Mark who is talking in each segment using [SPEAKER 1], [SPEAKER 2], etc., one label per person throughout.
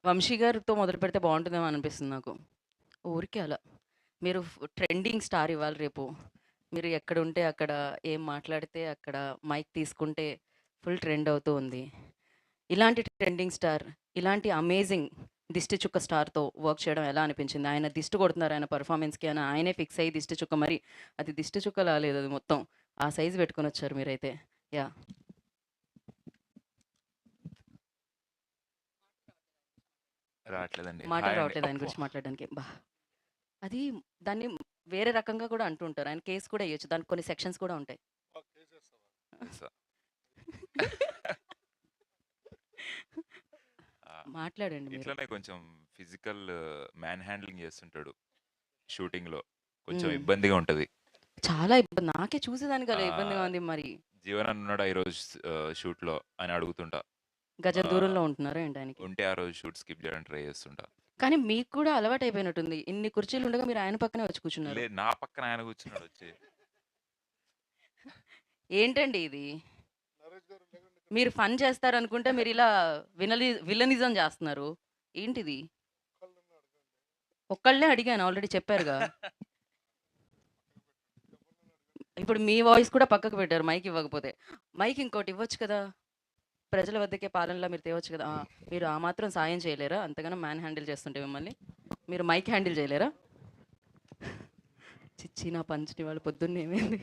[SPEAKER 1] వంశీ గారితో మొదలుపెడితే బావుంటుందేమో అనిపిస్తుంది నాకు. ఊరికే అలా. మీరు ట్రెండింగ్ స్టార్ ఇవాళ రేపు. మీరు ఎక్కడుంటే అక్కడ, ఏం మాట్లాడితే అక్కడ మైక్ తీసుకుంటే ఫుల్ ట్రెండ్ అవుతూ ఉంది. ఇలాంటి ట్రెండింగ్ స్టార్, ఇలాంటి అమేజింగ్ దిష్టి చుక్క స్టార్‌తో వర్క్ చేయడం ఎలా అనిపించింది? ఆయన దిష్టి కొడుతున్నారు ఆయన పెర్ఫార్మన్స్‌కి అని ఆయనే ఫిక్స్ అయ్యి దిష్టి చుక్క మరి అది దిష్టి చుక్కలా లేదు అది మొత్తం. ఆ సైజ్ పెట్టుకొనొచ్చారు మీరైతే. యాహ్!
[SPEAKER 2] రావట్లేదండి.
[SPEAKER 1] మాటలు
[SPEAKER 2] హాయ్ అండి.
[SPEAKER 1] రావట్లేదు ఆయన
[SPEAKER 2] అబ్బో!
[SPEAKER 1] గురించి మాట్లాడడానికి. అది దాన్ని వేరే రకంగా కూడా అంటూ ఉంటారు. ఆయన కేస్ కూడా ఎయొచ్చు. దానికి కొన్ని సెక్షన్స్ కూడా ఉంటాయి.
[SPEAKER 2] చేస్తా. ఆ!
[SPEAKER 1] మాట్లాడండి మీరు.
[SPEAKER 2] ఇట్లనే కొంచెం ఫిజికల్ మ్యాన్ హ్యాండ్లింగ్ చేస్తుంటాడు షూటింగ్‌లో. కొంచెం
[SPEAKER 1] హ్మ్.
[SPEAKER 2] ఇబ్బందిగా ఉంటది.
[SPEAKER 1] చాలా ఇబ్బంది. నాకే చూసేదానికి అలా ఇబ్బందిగా
[SPEAKER 2] ఆహ్,
[SPEAKER 1] ఉంది మరి.
[SPEAKER 2] జీవన్ అన్న ఉన్నాడా ఈరోజు షూట్‌లో అని అడుగుతుంటా.
[SPEAKER 1] గజం
[SPEAKER 2] ఆహ్,
[SPEAKER 1] దూరంలో ఉంటున్నారా ఏంటి ఆయనకి?
[SPEAKER 2] ఉంటే ఆ రోజు షూట్ స్కిప్ చేయడానికి ట్రై చేస్తుంటా.
[SPEAKER 1] కానీ మీకు కూడా అలవాటయిపోయినట్టుంది. ఇన్ని కుర్చీలు ఉండగా మీరు ఆయన పక్కనే వచ్చి కూర్చున్నారు.
[SPEAKER 2] నా పక్కన ఆయన కూర్చున్నాడొచ్చి.
[SPEAKER 1] ఏంటండి ఇది? మీరు ఫన్ చేస్తారనుకుంటే మీరిలా విలనిజం చేస్తున్నారు. ఏంటిది? ఒక్కళ్ళనే అడిగాను ఆల్రెడీ చెప్పారుగా. ఇప్పుడు మీ వాయిస్ కూడా పక్కకు పెట్టారు మైక్ ఇవ్వకపోతే. మైక్ ఇంకోటి ఇవ్వచ్చు కదా! ప్రజల వద్దకే పాలనలా మీరు తేవచ్చు కదా! మీరు ఆ మాత్రం సాయం చేయలేరా? అంతగానం మ్యాన్ హ్యాండిల్ చేస్తుంటే మిమ్మల్ని. మీరు మైక్ హ్యాండిల్ చేయలేరా? చిచ్చి నా పంచని వాళ్ళు పొద్దున్నే ఏమైంది?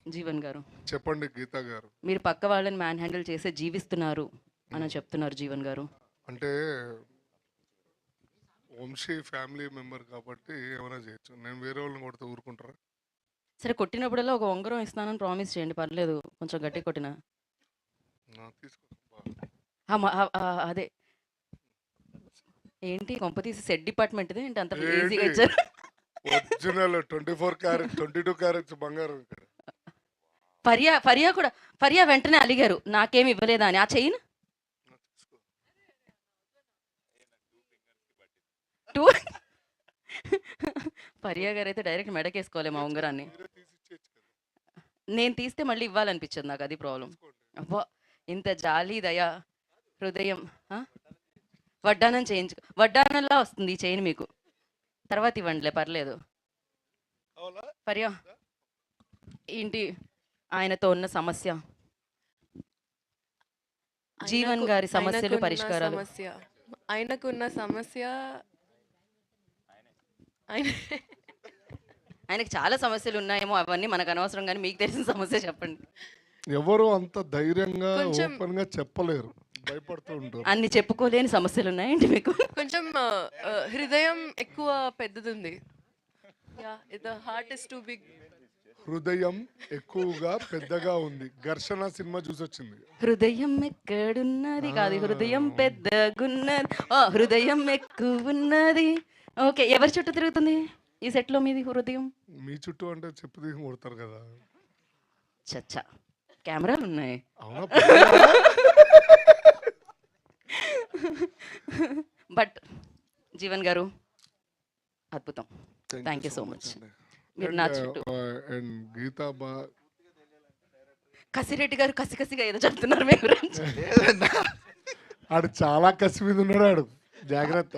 [SPEAKER 1] జీవన్ గారు.
[SPEAKER 3] చెప్పండి గీత గారు.
[SPEAKER 1] మీరు పక్క వాళ్ళని మ్యాన్ హ్యాండిల్ చేసే జీవిస్తున్నారు అని
[SPEAKER 3] హ్మ్.
[SPEAKER 1] చెప్తున్నారు జీవన్ గారు.
[SPEAKER 3] అంటే వంశీ ఫ్యామిలీ మెంబర్ కాబట్టి ఏమైనా చేయొచ్చు. నేను వేరే వాళ్ళని కొడితే ఊరుకుంటారా?
[SPEAKER 1] సరే కొట్టినప్పుడల్లా ఒక ఉంగరం ఇస్తానని ప్రామిస్ చేయండి పర్లేదు. కొంచెం గట్టిగా కొట్టినా.
[SPEAKER 3] తీసుకో
[SPEAKER 1] అదే ఏంటి కొంపతీసి సెట్ డిపార్ట్మెంట్‌ది ఏంటి అంత ఈజీగా
[SPEAKER 3] ఏంటి
[SPEAKER 1] ఇచ్చారు?
[SPEAKER 3] ఒరిజినల్ 24 క్యారెట్ 22 క్యారెట్స్ బంగారం ఇక్కడ.
[SPEAKER 1] ఫరియా కూడా ఫరియా వెంటనే అలిగారు. నాకేమి ఇవ్వలేదా అని. ఆ చైన్
[SPEAKER 3] తీసుకో.
[SPEAKER 1] 2 ఫరియా గారైతే డైరెక్ట్ మెడకేసుకోవాలి మా ఉంగరాన్ని.
[SPEAKER 3] మీరే తీసి ఇచ్చేయచ్చు కదా.
[SPEAKER 1] నేను తీస్తే మళ్ళీ ఇవ్వాలనిపించదు నాకు అది ప్రాబ్లమ్.
[SPEAKER 3] తీసుకోండి.
[SPEAKER 1] అబ్బా! ఇంత జాలి, దయ, హృదయం. ఆ! వడ్డానం వడ్డానంలా వస్తుంది ఈ చైన్ మీకు. తర్వాత ఇవ్వండిలే పర్లేదు.
[SPEAKER 3] కావాలా?
[SPEAKER 1] ఫరియా ఏంటి ఆయనతో ఉన్న సమస్య? జీవన్ గారి సమస్యలు,
[SPEAKER 4] ఆయనకున్న
[SPEAKER 1] పరిష్కారాలు.
[SPEAKER 4] సమస్య ఆయనకున్న సమస్య ఆయన
[SPEAKER 1] ఆయనకి చాలా సమస్యలు ఉన్నాయేమో అవన్నీ మనకు అనవసరం గానీ మీకు తెలిసిన సమస్య చెప్పండి.
[SPEAKER 3] ఎవరు అంత ధైర్యంగా
[SPEAKER 4] కొంచెం
[SPEAKER 3] ఓపెన్ గా చెప్పలేరు, భయపడుతూ ఉంటారు.
[SPEAKER 1] అన్ని చెప్పుకోలేని సమస్యలు ఉన్నాయేంటి మీకు?
[SPEAKER 4] కొంచెం హృదయం ఎక్కువ పెద్దదుంది. The heart is too big.
[SPEAKER 3] హృదయం ఎక్కువగా పెద్దగా ఉంది. ఘర్షణ సినిమా చూసొచ్చింది.
[SPEAKER 1] హృదయం ఎక్కడున్నది కాదు హృదయం పెద్దగున్నది. హృదయం ఎక్కువున్నది. ఓకే. ఎవరి చుట్టూ తిరుగుతుంది ఈ సెట్‌లో మీది హృదయం?
[SPEAKER 3] మీ చుట్టూ అంటే చెప్పు తీసి కొడతారు కదా.
[SPEAKER 1] చచ్చా! కెమెరాలున్నాయి.
[SPEAKER 3] అవునా?
[SPEAKER 1] బట్ జీవన్ గారు అద్భుతం. Thank you so much. మీరు నా చుట్టూ
[SPEAKER 3] అండ్ గీతా
[SPEAKER 1] కసిరెడ్డి గారు కసిగా ఏదో చెప్తున్నారు మీ గురించి.
[SPEAKER 3] ఆడు చాలా కసి మీద ఉన్నాడు ఆడు, జాగ్రత్త.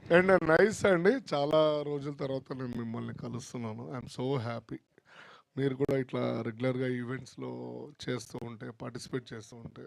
[SPEAKER 3] అండ్ నైస్ అండి, చాలా రోజుల తర్వాత నేను మిమ్మల్ని కలుస్తున్నాను. I'm so happy. మీరు కూడా ఇట్లా రెగ్యులర్గా ఈవెంట్స్లో చేస్తూ ఉంటే, పార్టిసిపేట్ చేస్తూ ఉంటే